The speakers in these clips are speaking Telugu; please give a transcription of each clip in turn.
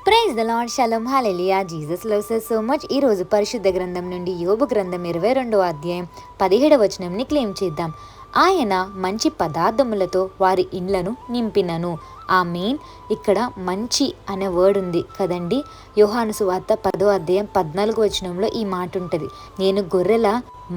Praise the Lord, shalom, hallelujah. Jesus loves us so much. ఈరోజు పరిశుద్ధ గ్రంథం నుండి యోబు గ్రంథం 22వ అధ్యాయం 17వ వచనంని క్లెయిమ్ చేద్దాం. ఆయన మంచి పదార్థములతో వారి ఇండ్లను నింపినను. ఆ మెయిన్ ఇక్కడ మంచి అనే వర్డ్ ఉంది కదండి. యోహాను సువార్త 10వ అధ్యాయం 14వ వచనంలో ఈ మాట ఉంటుంది. నేను గొర్రెల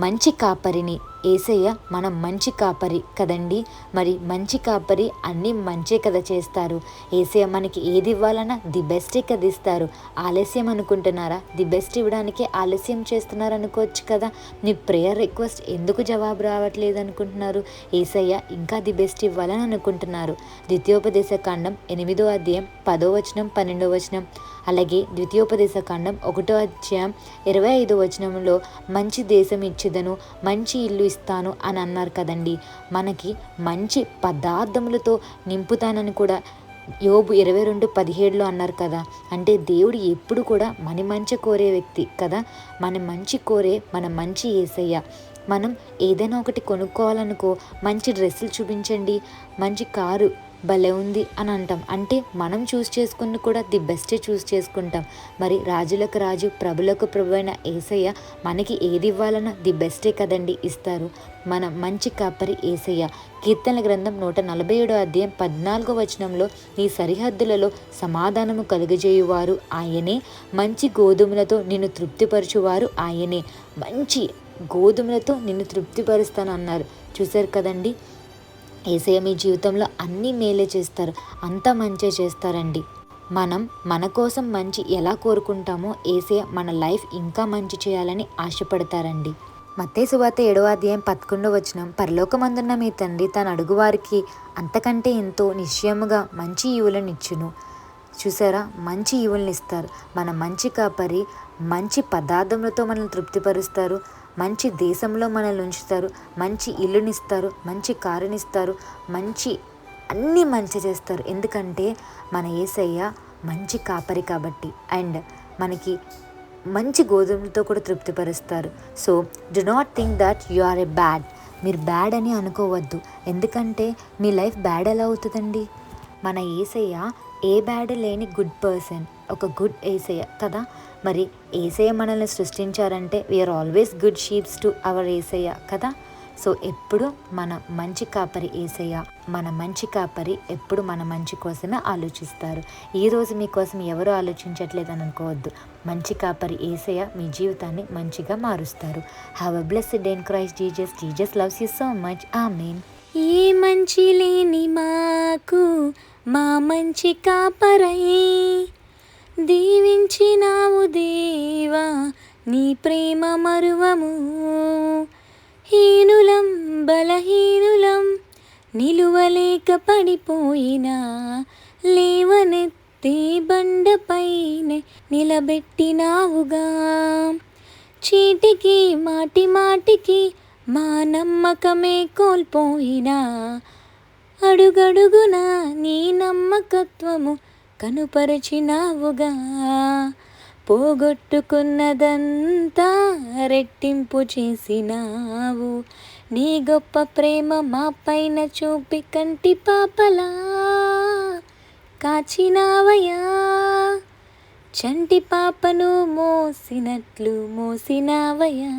మంచి కాపరిని. యేసయ్య మన మంచి కాపరి కదండి. మరి మంచి కాపరి అన్నీ మంచే కదా చేస్తారు. యేసయ్య మనకి ఏది ఇవ్వాలన్నా ది బెస్టే కదా ఇస్తారు. ఆలస్యం అనుకుంటున్నారా? ది బెస్ట్ ఇవ్వడానికే ఆలస్యం చేస్తున్నారు అనుకోవచ్చు కదా. మీ ప్రేయర్ రిక్వెస్ట్ ఎందుకు జవాబు రావట్లేదు అనుకుంటున్నారు? యేసయ్య ఇంకా ది బెస్ట్ ఇవ్వాలని అనుకుంటున్నారు. ద్వితీయోపదేశ కాండం 8వ అధ్యాయం 10వ వచనం 12వ వచనం, అలాగే ద్వితీయోపదేశ కాండం 1వ అధ్యాయం 25వ వచనంలో మంచి దేశం ఇచ్చేదను, మంచి ఇల్లు ఇస్తాను అని అన్నారు కదండి. మనకి మంచి పదార్థములతో నింపుతానని కూడా యోబు 22:17లో అన్నారు కదా. అంటే దేవుడు ఎప్పుడు కూడా మన మంచి కోరే వ్యక్తి కదా. మన మంచి కోరే మన మంచి యేసయ్య. మనం ఏదైనా ఒకటి కొనుక్కోవాలనుకో, మంచి డ్రెస్సులు చూపించండి, మంచి కారు భలే ఉంది అని అంటాం. అంటే మనం చూస్ చేసుకుని కూడా ది బెస్టే చూస్ చేసుకుంటాం. మరి రాజులకు రాజు ప్రభులకు ప్రభు అయిన యేసయ్య మనకి ఏది ఇవ్వాలన్నా ది బెస్టే కదండి ఇస్తారు. మన మంచి కాపరి యేసయ్య. కీర్తనల గ్రంథం 147వ అధ్యాయం 14వ వచనంలో నీ సరిహద్దులలో సమాధానము కలుగజేయువారు ఆయనే, మంచి గోధుమలతో నిన్ను తృప్తిపరచువారు ఆయనే. మంచి గోధుమలతో నిన్ను తృప్తిపరుస్తాను అన్నారు. చూశారు కదండి. యేసయ్య మీ జీవితంలో అన్నీ మేలే చేస్తారు, అంతా మంచే చేస్తారండి. మనం మన కోసం మంచి ఎలా కోరుకుంటామో యేసయ్య మన లైఫ్ ఇంకా మంచి చేయాలని ఆశపడతారండి. మత్తయి సువార్త 7వ అధ్యాయం 11వ వచనం, పరలోకమందున్న మీ తండ్రి తన అడుగువారికి అంతకంటే ఎంతో నిశ్చయముగా మంచి ఈవులను ఇచ్చును. చూసారా, మంచి ఈవులను ఇస్తారు. మన మంచి కాపరి మంచి పదార్థములతో మనల్ని తృప్తిపరుస్తారు, మంచి దేశంలో మనల్ని ఉంచుతారు, మంచి ఇల్లునిస్తారు, మంచి కారునిస్తారు, మంచి అన్నీ మంచి చేస్తారు. ఎందుకంటే మన యేసయ్య మంచి కాపరి కాబట్టి. అండ్ మనకి మంచి గోధుమలతో కూడా తృప్తిపరుస్తారు. So do not think that you are a bad. మీరు బ్యాడ్ అని అనుకోవద్దు. ఎందుకంటే మీ లైఫ్ బ్యాడ్ ఎలా అవుతుందండి? మన యేసయ్య ఏ బ్యాడ్ లేని గుడ్ పర్సన్, ఒక గుడ్ యేసయ్య కదా. మరి యేసయ్య మనల్ని సృష్టించారంటే we're always good sheeps to our Yesayya కదా. సో ఎప్పుడు మన మంచి కాపరి యేసయ్య. మన మంచి కాపరి ఎప్పుడు మన మంచి కోసమే ఆలోచిస్తారు. ఈరోజు మీకోసం ఎవరు ఆలోచించట్లేదని అనుకోవద్దు. మంచి కాపరి యేసయ్య మీ జీవితాన్ని మంచిగా మారుస్తారు. Have a blessed day in Christ Jesus. Jesus loves you so much. Amen. ఏ మంచి లేని మాకు మా మంచి కాపరై దీవించినావు దేవా, నీ ప్రేమ మరువము. హీనులం బలహీనులం నిలువలేక పడిపోయినా లేవనెత్తి బండపైనే నిలబెట్టినావుగా. చీటికి మాటి మాటికి మా నమ్మకమే కోల్పోయినా అడుగడుగునా నీ నమ్మకత్వము కనుపరచినావుగా. పోగొట్టుకున్నదంతా రెట్టింపు చేసినావు. నీ గొప్ప ప్రేమ మా పైన చూపి కంటి పాపలా కాచినావయ్యా. చంటి పాపను మోసినట్లు మోసినావయ్యా.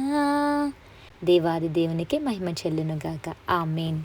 దేవాది దేవునికి మహిమ చెల్లునుగాక. ఆమేన్.